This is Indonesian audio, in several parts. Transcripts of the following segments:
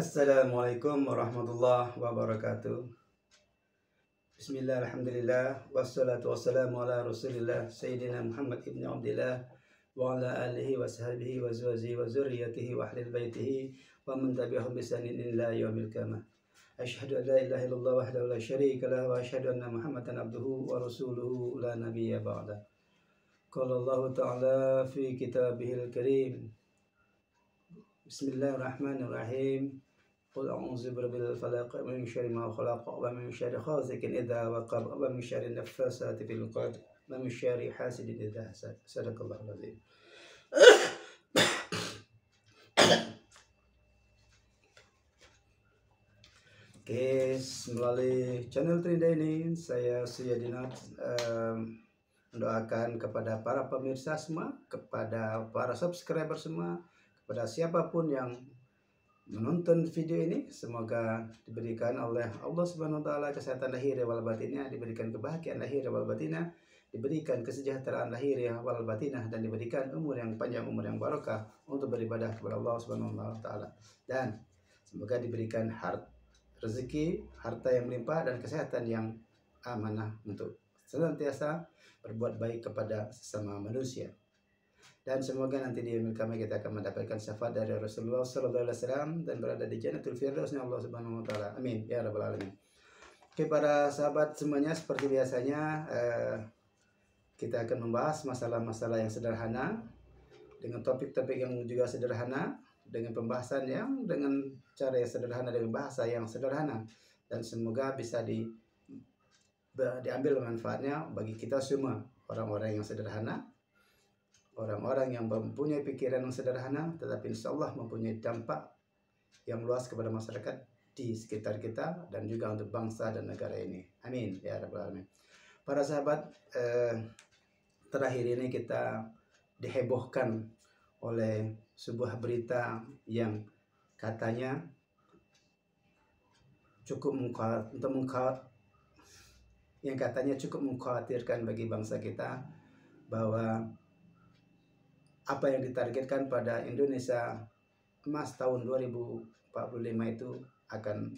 Assalamualaikum warahmatullahi wabarakatuh. Bismillah, alhamdulillah, wassalatu wassalamu ala rasulillah Sayyidina Muhammad ibn Abdillah wa ala alihi wa sahbihi wa zuwazihi wa zurriyatihi wa ahlil baitihi wa man tabi'ahum bisanin ila yaumil qiyamah. Asyhadu an la ilaha illallah wahdahu la syarika lah wa asyhadu anna Muhammadan abduhu wa rasuluhu la nabiyya ba'da. Qala Allah ta'ala fi kitabihil karim. Bismillahirrahmanirrahim. Qul a'udzu birabbil falaq min syarri ma khalaq wa min syarri ghasiqin idza waqab wa min syarri naffasati fil 'uqad wa min syarri hasidin idza hasad. Sadaqallahul azim. Oke, melalui channel Trinda ini saya Suyadinat mendoakan kepada para pemirsa semua, kepada para subscriber semua, kepada siapapun yang menonton video ini, semoga diberikan oleh Allah Subhanahu wa taala kesehatan lahir wal batinnya, diberikan kebahagiaan lahir wal batinnya, diberikan kesejahteraan lahir wal batinah, dan diberikan umur yang panjang, umur yang barokah untuk beribadah kepada Allah Subhanahu wa taala. Dan semoga diberikan rezeki, harta yang melimpah, dan kesehatan yang amanah untuk senantiasa berbuat baik kepada sesama manusia. Dan semoga nanti di akhir kami kita akan mendapatkan syafaat dari Rasulullah sallallahu alaihi wasallam dan berada di Jannatul Firdausnya Allah Subhanahu wa taala. Amin ya rabbal alamin. Oke, para sahabat semuanya, seperti biasanya kita akan membahas masalah-masalah yang sederhana dengan topik-topik yang juga sederhana, dengan pembahasan yang dengan cara yang sederhana, dengan bahasa yang sederhana, dan semoga bisa diambil manfaatnya bagi kita semua, orang-orang yang sederhana, orang-orang yang mempunyai pikiran yang sederhana, tetapi insya Allah mempunyai dampak yang luas kepada masyarakat di sekitar kita dan juga untuk bangsa dan negara ini. Amin ya rabbal alamin. Para sahabat, terakhir ini kita dihebohkan oleh sebuah berita yang katanya cukup mengkhawatirkan bagi bangsa kita, bahwa apa yang ditargetkan pada Indonesia Emas tahun 2045 itu akan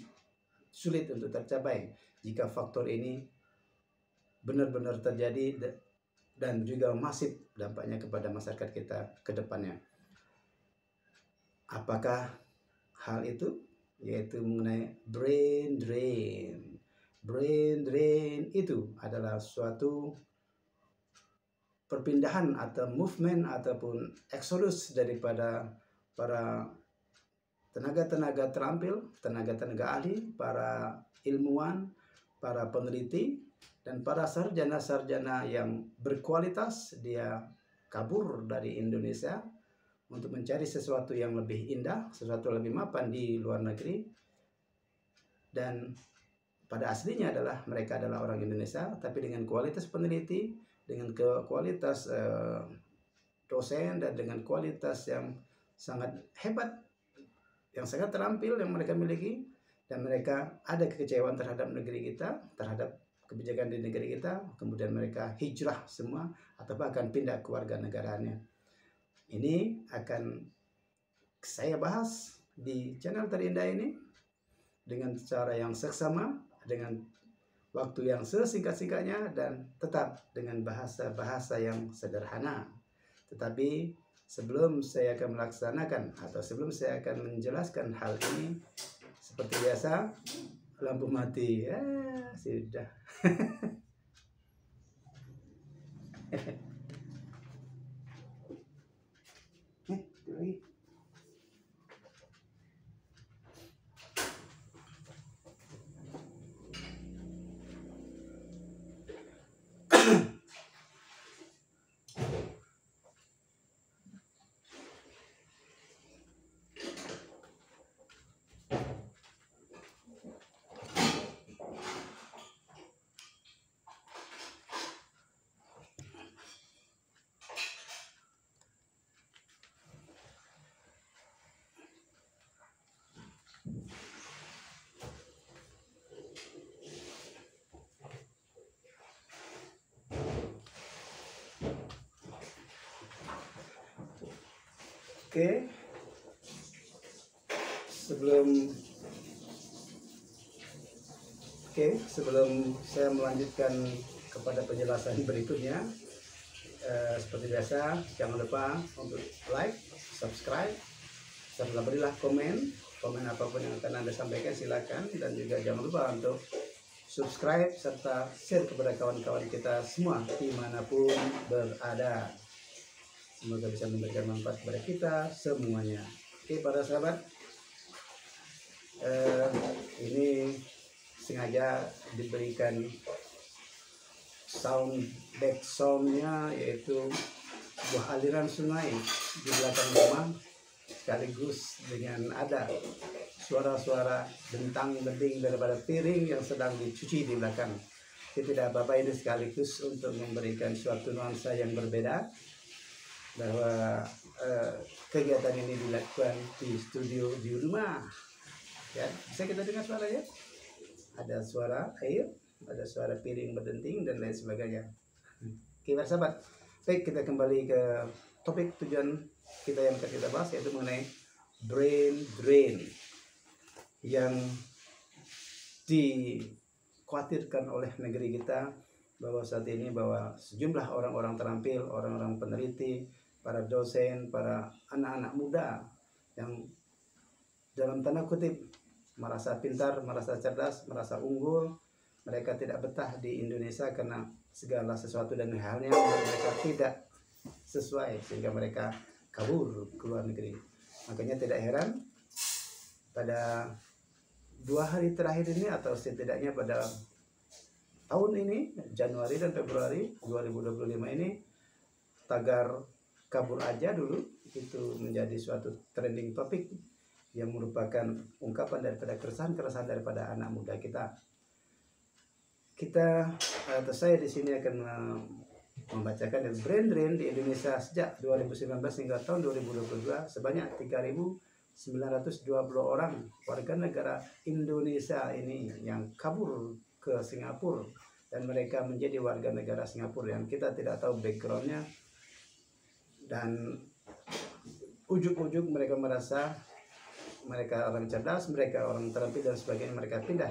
sulit untuk tercapai jika faktor ini benar-benar terjadi dan juga masif dampaknya kepada masyarakat kita ke depannya. Apakah hal itu? Yaitu mengenai brain drain. Brain drain itu adalah suatu perpindahan atau movement ataupun eksodus daripada para tenaga-tenaga terampil, tenaga-tenaga ahli, para ilmuwan, para peneliti, dan para sarjana-sarjana yang berkualitas. Dia kabur dari Indonesia untuk mencari sesuatu yang lebih indah, sesuatu lebih mapan di luar negeri. Dan pada aslinya mereka adalah orang Indonesia, tapi dengan kualitas peneliti, dengan kualitas dosen, dan dengan kualitas yang sangat hebat, yang sangat terampil yang mereka miliki. Dan mereka ada kekecewaan terhadap negeri kita, terhadap kebijakan di negeri kita, kemudian mereka hijrah semua atau bahkan pindah ke warga negaranya. Ini akan saya bahas di channel Terindah ini dengan cara yang seksama, dengan waktu yang sesingkat-singkatnya, dan tetap dengan bahasa-bahasa yang sederhana. Tetapi sebelum saya akan melaksanakan atau sebelum saya akan menjelaskan hal ini, seperti biasa, lampu mati. Sudah. Lagi. Oke, sebelum saya melanjutkan kepada penjelasan berikutnya, seperti biasa jangan lupa untuk like, subscribe, serta berilah komen apapun yang akan Anda sampaikan silakan, dan juga jangan lupa untuk subscribe serta share kepada kawan-kawan kita semua dimanapun berada. Semoga bisa memberikan manfaat kepada kita semuanya. Oke, para sahabat, ini sengaja diberikan back soundnya, yaitu sebuah aliran sungai di belakang rumah, sekaligus dengan ada suara-suara bentang-benting daripada piring yang sedang dicuci di belakang. Tidak apa-apa, ini sekaligus untuk memberikan suatu nuansa yang berbeda, bahwa kegiatan ini dilakukan di studio di rumah. Ya, bisa kita dengar suaranya? Ada suara air, ada suara piring berdenting dan lain sebagainya. Oke, sahabat. Baik, kita kembali ke topik tujuan kita yang akan kita bahas, yaitu mengenai brain drain yang dikhawatirkan oleh negeri kita, bahwa saat ini bahwa sejumlah orang-orang terampil, orang-orang peneliti, para dosen, para anak-anak muda yang dalam tanda kutip merasa pintar, merasa cerdas, merasa unggul, mereka tidak betah di Indonesia karena segala sesuatu dan halnya mereka tidak sesuai, sehingga mereka kabur ke luar negeri. Makanya tidak heran pada 2 hari terakhir ini, atau setidaknya pada tahun ini, Januari dan Februari 2025 ini, tagar kabur aja dulu itu menjadi suatu trending topik yang merupakan ungkapan daripada keresahan daripada anak muda kita. Atau saya di sini akan membacakan yang brain drain di Indonesia sejak 2019 hingga tahun 2022 sebanyak 3.920 orang warga negara Indonesia ini yang kabur ke Singapura, dan mereka menjadi warga negara Singapura yang kita tidak tahu backgroundnya, dan ujuk-ujuk mereka merasa mereka orang cerdas, mereka orang terampil dan sebagainya, mereka pindah.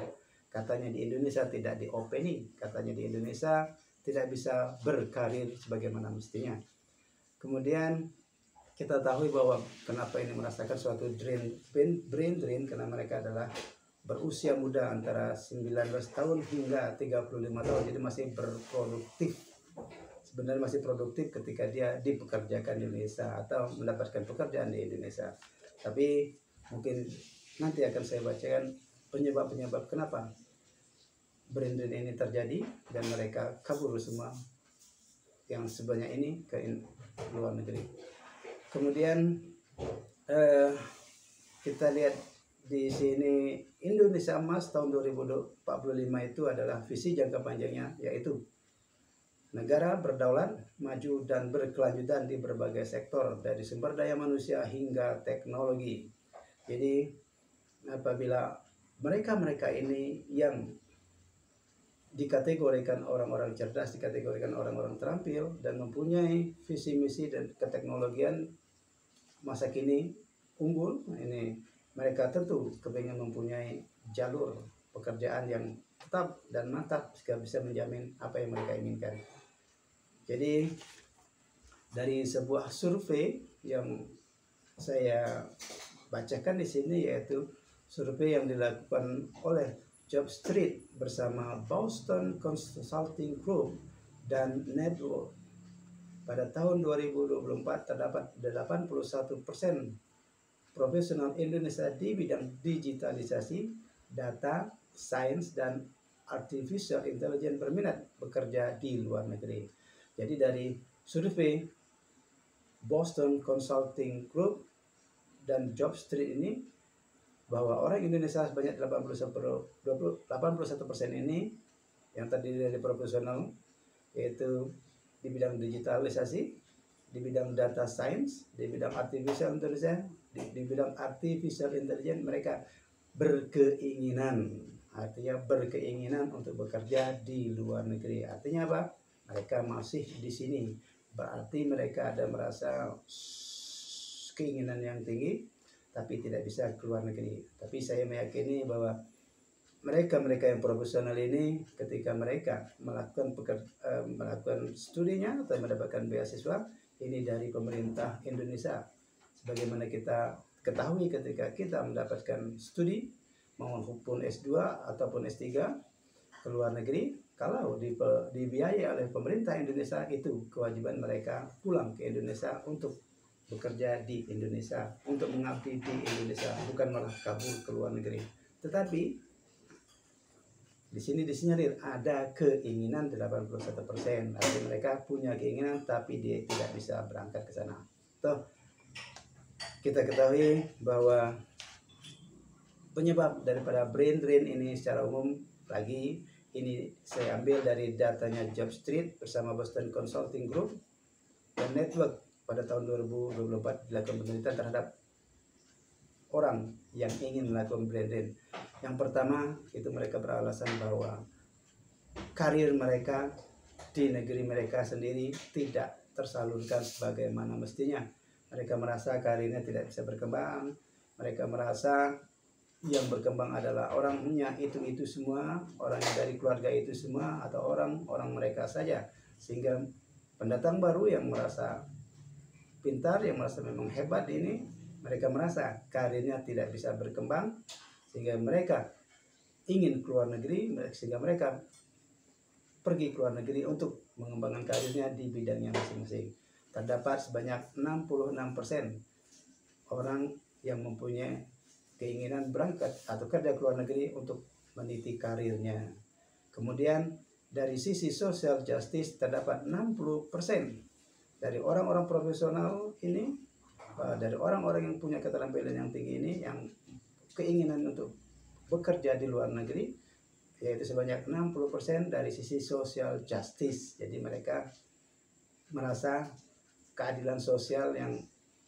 Katanya di Indonesia tidak diopeni, katanya di Indonesia tidak bisa berkarir sebagaimana mestinya. Kemudian kita tahu bahwa kenapa ini merasakan suatu brain drain, karena mereka adalah berusia muda antara 19 tahun hingga 35 tahun, jadi masih berproduktif. Sebenarnya masih produktif ketika dia dipekerjakan di Indonesia atau mendapatkan pekerjaan di Indonesia. Tapi mungkin nanti akan saya bacakan penyebab-penyebab kenapa brain drain ini terjadi dan mereka kabur semua yang sebanyak ini ke luar negeri. Kemudian kita lihat di sini Indonesia Emas tahun 2045 itu adalah visi jangka panjangnya, yaitu negara berdaulat, maju dan berkelanjutan di berbagai sektor dari sumber daya manusia hingga teknologi. Jadi apabila mereka ini yang dikategorikan orang-orang cerdas, dikategorikan orang-orang terampil dan mempunyai visi misi dan keteknologian masa kini unggul, ini mereka tentu kepingin mempunyai jalur pekerjaan yang tetap dan mantap sehingga bisa menjamin apa yang mereka inginkan. Jadi dari sebuah survei yang saya bacakan di sini, yaitu survei yang dilakukan oleh Jobstreet bersama Boston Consulting Group dan Network. Pada tahun 2024 terdapat 81% profesional Indonesia di bidang digitalisasi, data, sains, dan artificial intelligence berminat bekerja di luar negeri. Jadi dari survei Boston Consulting Group dan Jobstreet ini, bahwa orang Indonesia sebanyak 81% ini yang terdiri dari profesional, yaitu di bidang digitalisasi, di bidang data science, di bidang artificial intelligence, di bidang artificial intelligence mereka berkeinginan, artinya berkeinginan untuk bekerja di luar negeri. Artinya apa? Mereka masih di sini, berarti mereka ada merasa keinginan yang tinggi, tapi tidak bisa keluar negeri. Tapi saya meyakini bahwa mereka yang profesional ini ketika mereka melakukan studinya atau mendapatkan beasiswa ini dari pemerintah Indonesia. Sebagaimana kita ketahui ketika kita mendapatkan studi maupun S2 ataupun S3 ke luar negeri, kalau dibiayai oleh pemerintah Indonesia, itu kewajiban mereka pulang ke Indonesia untuk bekerja di Indonesia, untuk mengabdi di Indonesia, bukan malah kabur ke luar negeri. Tetapi di sini disinyalir ada keinginan 81%. Artinya mereka punya keinginan tapi dia tidak bisa berangkat ke sana. Toh kita ketahui bahwa penyebab daripada brain drain ini secara umum, lagi ini saya ambil dari datanya Jobstreet bersama Boston Consulting Group dan Network pada tahun 2024 dilakukan penelitian terhadap orang yang ingin melakukan brain drain. Yang pertama itu mereka beralasan bahwa karir mereka di negeri mereka sendiri tidak tersalurkan sebagaimana mestinya. Mereka merasa karirnya tidak bisa berkembang. Mereka merasa yang berkembang adalah orangnya itu semua, orang yang dari keluarga itu semua, atau orang mereka saja. Sehingga pendatang baru yang merasa pintar, yang merasa memang hebat ini, mereka merasa karirnya tidak bisa berkembang, sehingga mereka ingin keluar negeri, sehingga mereka pergi keluar negeri untuk mengembangkan karirnya di bidangnya masing-masing. Terdapat sebanyak 66% orang yang mempunyai keinginan berangkat atau kerja ke luar negeri untuk meniti karirnya. Kemudian dari sisi social justice terdapat 60% dari orang-orang profesional ini, dari orang-orang yang punya keterampilan yang tinggi ini, yang keinginan untuk bekerja di luar negeri, yaitu sebanyak 60% dari sisi social justice. Jadi mereka merasa keadilan sosial yang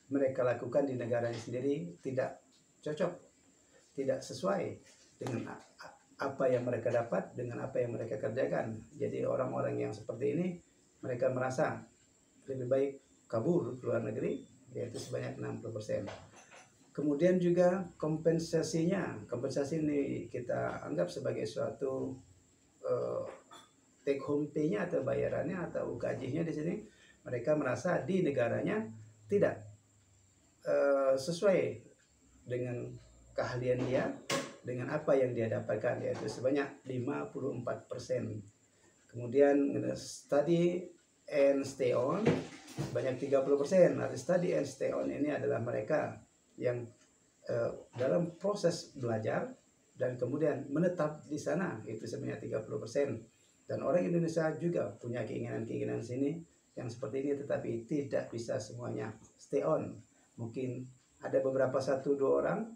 mereka lakukan di negaranya sendiri tidak cocok, tidak sesuai dengan apa yang mereka dapat, dengan apa yang mereka kerjakan. Jadi orang-orang yang seperti ini, mereka merasa lebih baik kabur ke luar negeri, yaitu sebanyak 60%. Kemudian juga kompensasinya, kompensasi ini kita anggap sebagai suatu take home pay-nya atau bayarannya atau UKJ-nya di sini. Mereka merasa di negaranya tidak sesuai dengan keahlian dia, dengan apa yang dia dapatkan, yaitu sebanyak 54%. Kemudian study and stay on banyak 30%. Nah, study and stay on ini adalah mereka yang dalam proses belajar dan kemudian menetap di sana, itu sebanyak 30%. Dan orang Indonesia juga punya keinginan sini yang seperti ini, tetapi tidak bisa semuanya stay on. Mungkin ada beberapa 1-2 orang,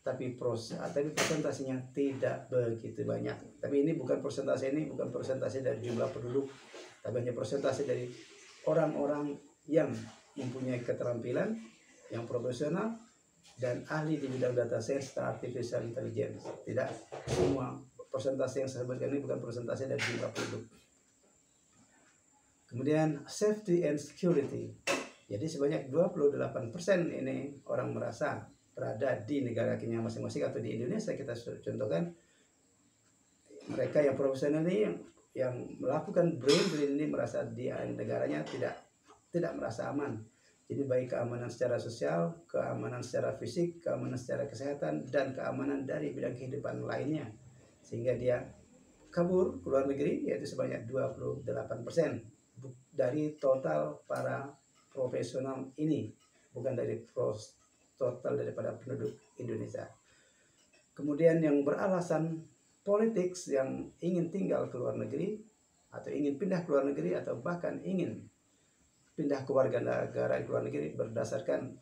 tapi persentasenya tidak begitu banyak. Tapi ini bukan persentase dari jumlah penduduk, tapi hanya persentase dari orang-orang yang mempunyai keterampilan, yang profesional dan ahli di bidang data science dan artificial intelligence. Tidak semua persentase yang saya sebutkan ini bukan persentase dari jumlah penduduk. Kemudian safety and security. Jadi sebanyak 28% ini orang merasa berada di negara kita masing-masing atau di Indonesia. Kita contohkan mereka yang profesional ini yang melakukan brain drain ini merasa di negaranya tidak merasa aman. Jadi baik keamanan secara sosial, keamanan secara fisik, keamanan secara kesehatan, dan keamanan dari bidang kehidupan lainnya. Sehingga dia kabur ke luar negeri, yaitu sebanyak 28% dari total para profesional ini, bukan dari total daripada penduduk Indonesia. Kemudian yang beralasan politik, yang ingin tinggal ke luar negeri atau ingin pindah ke luar negeri atau bahkan ingin pindah ke warga negara di luar negeri berdasarkan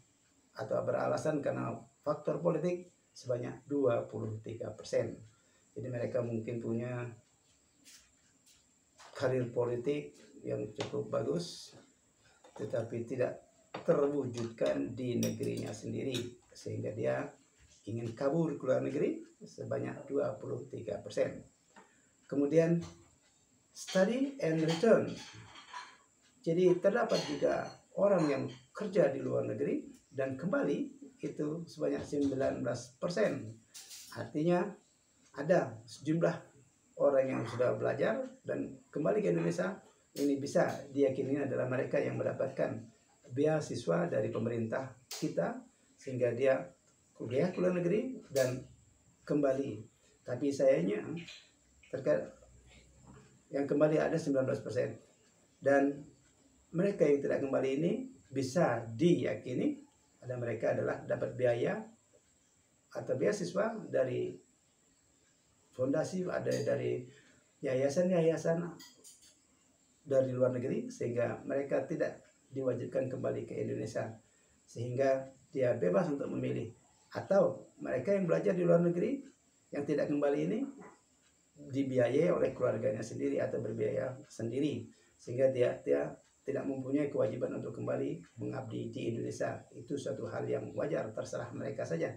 atau beralasan karena faktor politik sebanyak 23%. Jadi mereka mungkin punya karir politik yang cukup bagus, tetapi tidak terwujudkan di negerinya sendiri, sehingga dia ingin kabur ke luar negeri sebanyak 23%. Kemudian study and return. Jadi terdapat juga orang yang kerja di luar negeri dan kembali itu sebanyak 19%. Artinya ada sejumlah orang yang sudah belajar dan kembali ke Indonesia, ini bisa diyakini adalah mereka yang mendapatkan beasiswa dari pemerintah kita sehingga dia kuliah ke luar negeri dan kembali. Tapi sayangnya terkait yang kembali ada 19%, dan mereka yang tidak kembali ini bisa diyakini ada mereka adalah dapat biaya atau beasiswa dari fondasi, ada dari yayasan-yayasan dari luar negeri, sehingga mereka tidak diwajibkan kembali ke Indonesia, sehingga dia bebas untuk memilih. Atau mereka yang belajar di luar negeri yang tidak kembali ini dibiayai oleh keluarganya sendiri atau berbiaya sendiri, sehingga dia tidak mempunyai kewajiban untuk kembali mengabdi di Indonesia. Itu suatu hal yang wajar, terserah mereka saja.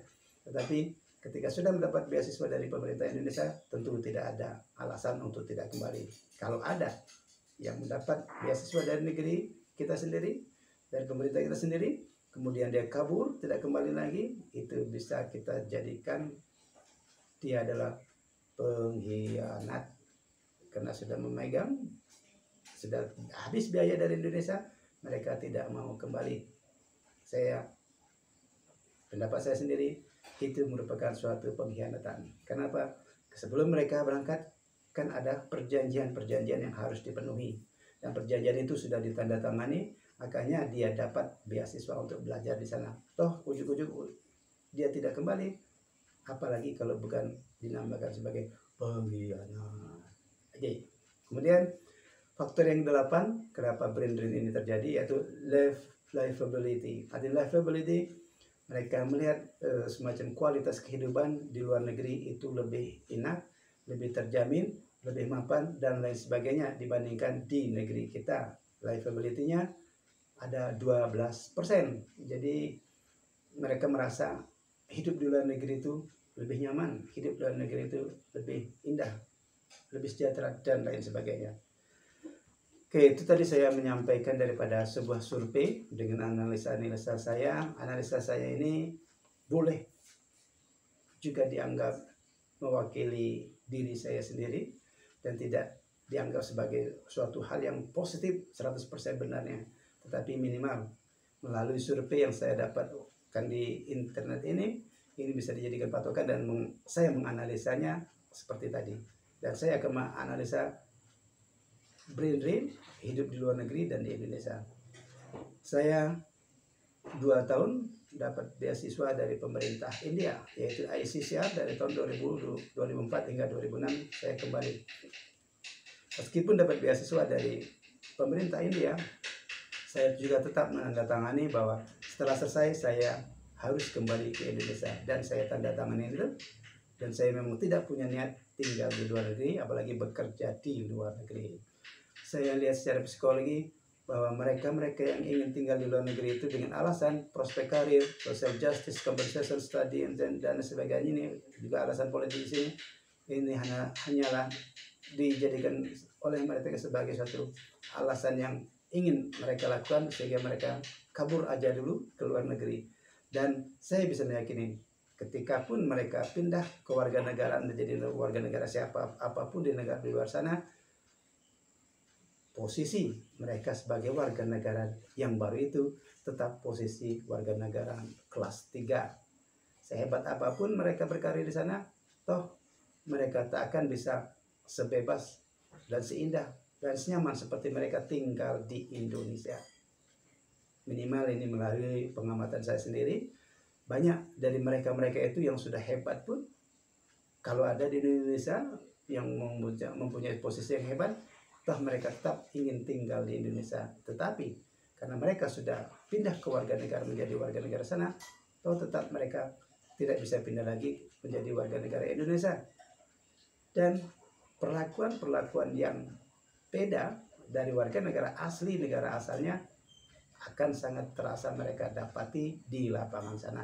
Tetapi ketika sudah mendapat beasiswa dari pemerintah Indonesia, tentu tidak ada alasan untuk tidak kembali. Kalau ada yang mendapat beasiswa dari negeri kita sendiri, dari pemerintah kita sendiri, kemudian dia kabur, tidak kembali lagi, itu bisa kita jadikan dia adalah pengkhianat, karena sudah memegang, sudah habis biaya dari Indonesia, mereka tidak mau kembali. Pendapat saya sendiri, itu merupakan suatu pengkhianatan. Kenapa? Sebelum mereka berangkat kan ada perjanjian-perjanjian yang harus dipenuhi, dan perjanjian itu sudah ditandatangani, makanya dia dapat beasiswa untuk belajar di sana. Toh ujuk-ujuk dia tidak kembali, apalagi kalau bukan dinamakan sebagai pengkhianat. Oke. Kemudian faktor yang 8 kenapa brain drain ini terjadi yaitu livability. Arti livability, mereka melihat semacam kualitas kehidupan di luar negeri itu lebih enak, lebih terjamin, lebih mapan dan lain sebagainya dibandingkan di negeri kita. Livability-nya ada 12%. Jadi mereka merasa hidup di luar negeri itu lebih nyaman, hidup di luar negeri itu lebih indah, lebih sejahtera dan lain sebagainya. Oke, itu tadi saya menyampaikan daripada sebuah survei dengan analisa-analisa saya. Analisa saya ini boleh juga dianggap mewakili diri saya sendiri dan tidak dianggap sebagai suatu hal yang positif 100% benarnya, tetapi minimal melalui survei yang saya dapatkan di internet ini bisa dijadikan patokan, dan saya menganalisanya seperti tadi. Dan saya akan menganalisa brain drain hidup di luar negeri dan di Indonesia. Saya 2 tahun dapat beasiswa dari pemerintah India, yaitu ICCR dari tahun 2004 hingga 2006 saya kembali. Meskipun dapat beasiswa dari pemerintah India, saya juga tetap menandatangani bahwa setelah selesai saya harus kembali ke Indonesia, dan saya tanda tangani itu. Dan saya memang tidak punya niat tinggal di luar negeri, apalagi bekerja di luar negeri. Saya lihat secara psikologi bahwa mereka yang ingin tinggal di luar negeri itu dengan alasan prospek karir, social justice, compensation study, dan sebagainya, ini juga alasan politik ini hanyalah dijadikan oleh mereka sebagai suatu alasan yang ingin mereka lakukan sehingga mereka kabur aja dulu ke luar negeri. Dan saya bisa meyakini ketika pun mereka pindah ke warga negara, menjadi warga negara siapa apapun di negara di luar sana, posisi mereka sebagai warga negara yang baru itu tetap posisi warga negara kelas 3. Sehebat apapun mereka berkarir di sana, toh mereka tak akan bisa sebebas dan seindah dan senyaman seperti mereka tinggal di Indonesia. Minimal ini melalui pengamatan saya sendiri, banyak dari mereka itu yang sudah hebat pun, kalau ada di Indonesia yang mempunyai posisi yang hebat, toh mereka tetap ingin tinggal di Indonesia. Tetapi karena mereka sudah pindah ke warga negara, menjadi warga negara sana, toh tetap mereka tidak bisa pindah lagi menjadi warga negara Indonesia. Dan perlakuan yang beda dari warga negara asli, negara asalnya, akan sangat terasa mereka dapati di lapangan sana.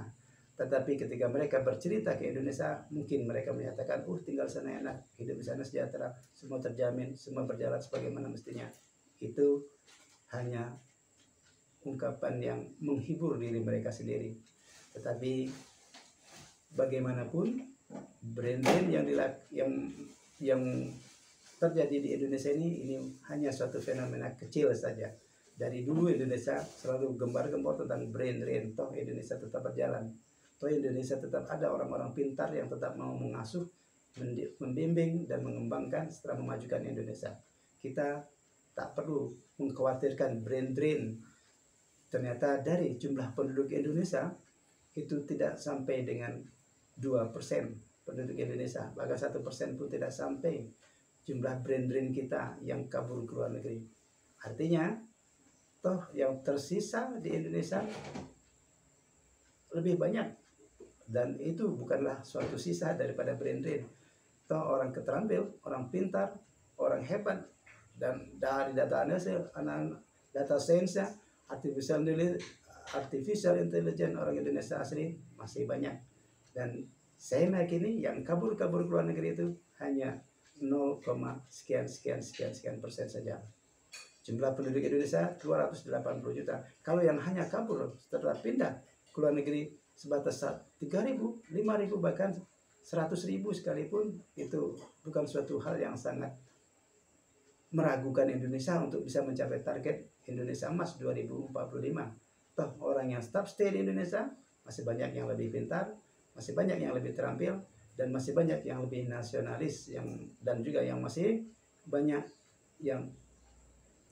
Tetapi ketika mereka bercerita ke Indonesia, mungkin mereka menyatakan, tinggal sana enak, hidup di sana sejahtera, semua terjamin, semua berjalan sebagaimana mestinya. Itu hanya ungkapan yang menghibur diri mereka sendiri. Tetapi bagaimanapun brand-brand yang terjadi di Indonesia ini hanya suatu fenomena kecil saja. Dari dulu Indonesia selalu gembar-gembor tentang brand-brand. Toh Indonesia tetap berjalan. Toh Indonesia tetap ada orang-orang pintar yang tetap mau mengasuh, membimbing dan mengembangkan setelah memajukan Indonesia. Kita tak perlu mengkhawatirkan brand-brand. Ternyata dari jumlah penduduk Indonesia itu tidak sampai dengan 2% penduduk Indonesia, bahkan 1% pun tidak sampai jumlah brand-brand kita yang kabur ke luar negeri. Artinya, toh yang tersisa di Indonesia lebih banyak, dan itu bukanlah suatu sisa daripada brand-brand. Toh orang keterampil, orang pintar, orang hebat, dan dari data analisa, data sains, artificial intelligence orang Indonesia asli masih banyak. Dan saya meyakini yang kabur-kabur ke luar negeri itu hanya 0, sekian persen saja. Jumlah penduduk Indonesia 280 juta. Kalau yang hanya kabur setelah pindah ke luar negeri sebatas 3.000, 5.000, bahkan 100.000 sekalipun, itu bukan suatu hal yang sangat meragukan Indonesia untuk bisa mencapai target Indonesia Emas 2045. Toh orang yang tetap stay di Indonesia masih banyak yang lebih pintar, masih banyak yang lebih terampil, dan masih banyak yang lebih nasionalis, dan juga yang masih banyak yang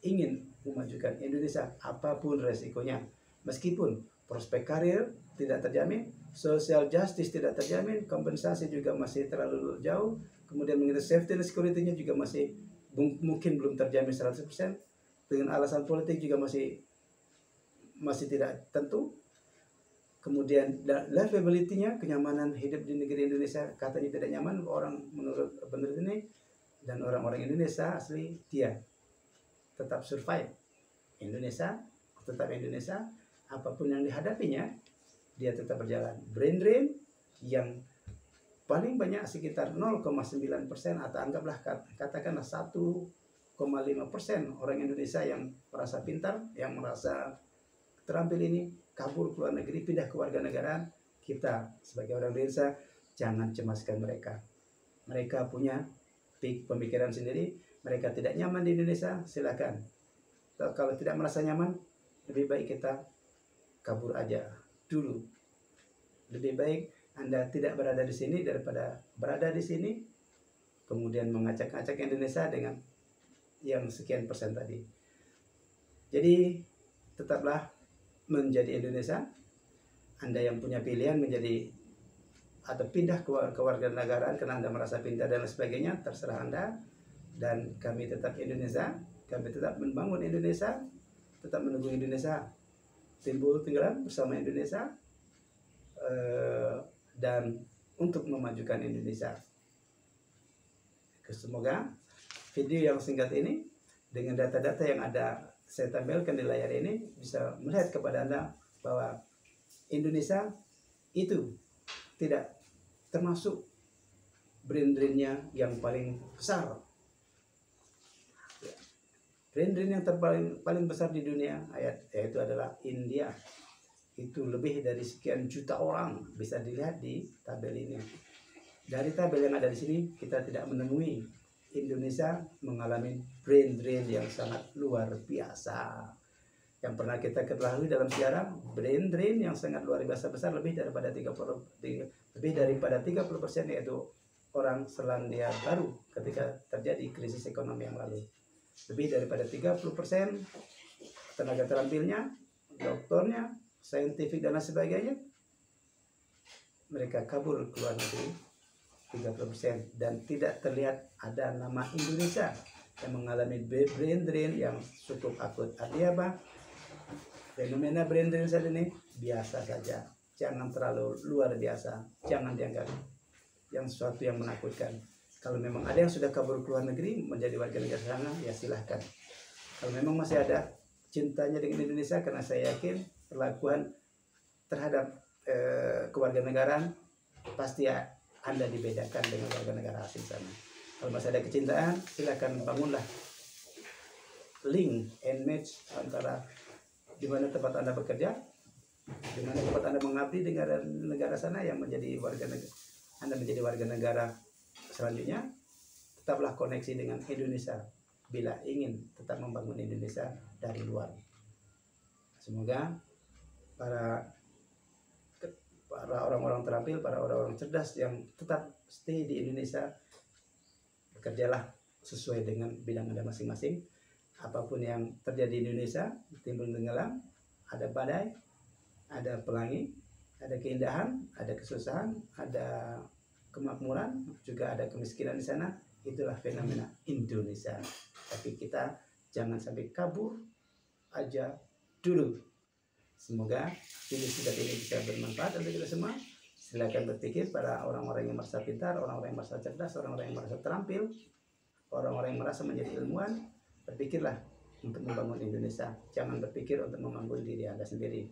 ingin memajukan Indonesia apapun resikonya. Meskipun prospek karir tidak terjamin, social justice tidak terjamin, kompensasi juga masih terlalu jauh, kemudian mengenai safety dan security-nya juga masih mungkin belum terjamin 100%, dengan alasan politik juga masih tidak tentu. Kemudian livability-nya, kenyamanan hidup di negeri Indonesia katanya tidak nyaman orang menurut peneliti ini, dan orang-orang Indonesia asli dia tetap survive. Indonesia tetap Indonesia, apapun yang dihadapinya dia tetap berjalan. Brand-brand yang paling banyak sekitar 0,9% atau anggaplah katakanlah 1,5% orang Indonesia yang merasa pintar, yang merasa terampil ini kabur ke luar negeri, pindah ke warga negara. Kita sebagai orang Indonesia jangan cemaskan mereka. Mereka punya pemikiran sendiri. Mereka tidak nyaman di Indonesia, silakan. Kalau tidak merasa nyaman, lebih baik kita kabur aja dulu. Lebih baik Anda tidak berada di sini daripada berada di sini kemudian mengacak-acak Indonesia dengan yang sekian persen tadi. Jadi tetaplah menjadi Indonesia. Anda yang punya pilihan menjadi atau pindah ke warga negaraan karena Anda merasa pintar dan lain sebagainya, terserah Anda. Dan kami tetap Indonesia, kami tetap membangun Indonesia, tetap menunggu Indonesia timbul tenggelam bersama Indonesia, dan untuk memajukan Indonesia. Semoga video yang singkat ini dengan data-data yang ada saya tampilkan di layar ini bisa melihat kepada Anda bahwa Indonesia itu tidak termasuk brand-brandnya yang paling besar. Brand-brand yang paling besar di dunia yaitu adalah India. Itu lebih dari sekian juta orang, bisa dilihat di tabel ini. Dari tabel yang ada di sini kita tidak menemui Indonesia mengalami brand-brand yang sangat luar biasa. Yang pernah kita ketahui dalam sejarah, brand-brand yang sangat luar biasa besar lebih daripada 30%, yaitu orang Selandia Baru ketika terjadi krisis ekonomi yang lalu. Lebih daripada 30% tenaga terampilnya, doktornya, saintifik dan lain sebagainya, mereka kabur ke luar negeri 30%, dan tidak terlihat ada nama Indonesia yang mengalami brand-brand yang cukup akut. Artinya apa? Fenomena brand-brand saat ini biasa saja, jangan terlalu luar biasa, jangan dianggap yang sesuatu yang menakutkan. Kalau memang ada yang sudah kabur ke luar negeri menjadi warga negara sana, ya silahkan. Kalau memang masih ada cintanya dengan Indonesia, karena saya yakin perlakuan terhadap kewarganegaraan pasti Anda dibedakan dengan warga negara asing sana. Kalau masih ada kecintaan, silakan bangunlah link and match antara di mana tempat Anda bekerja Di mana tempat Anda mengabdi di negara sana yang menjadi warga negara, Anda menjadi warga negara selanjutnya, tetaplah koneksi dengan Indonesia bila ingin tetap membangun Indonesia dari luar. Semoga para orang-orang terampil, para orang-orang cerdas yang tetap stay di Indonesia, bekerjalah sesuai dengan bidang Anda masing-masing. Apapun yang terjadi di Indonesia, timbul tenggelam, ada badai, ada pelangi, ada keindahan, ada kesusahan, ada kemakmuran, juga ada kemiskinan di sana. Itulah fenomena Indonesia. Tapi kita jangan sampai kabur aja dulu. Semoga video singkat ini bisa bermanfaat untuk kita semua. Silakan berpikir para orang-orang yang merasa pintar, orang-orang yang merasa cerdas, orang-orang yang merasa terampil, orang-orang yang merasa menjadi ilmuwan. Berpikirlah untuk membangun Indonesia. Jangan berpikir untuk membangun diri Anda sendiri.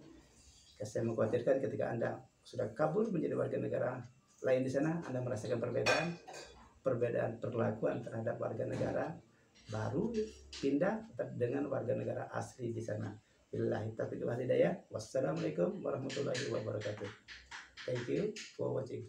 Saya mengkhawatirkan ketika Anda sudah kabur menjadi warga negara lain di sana, Anda merasakan perbedaan perlakuan terhadap warga negara baru pindah dengan warga negara asli di sana. Billahi taufiq wal hidayah. Wassalamualaikum warahmatullahi wabarakatuh. Thank you for watching.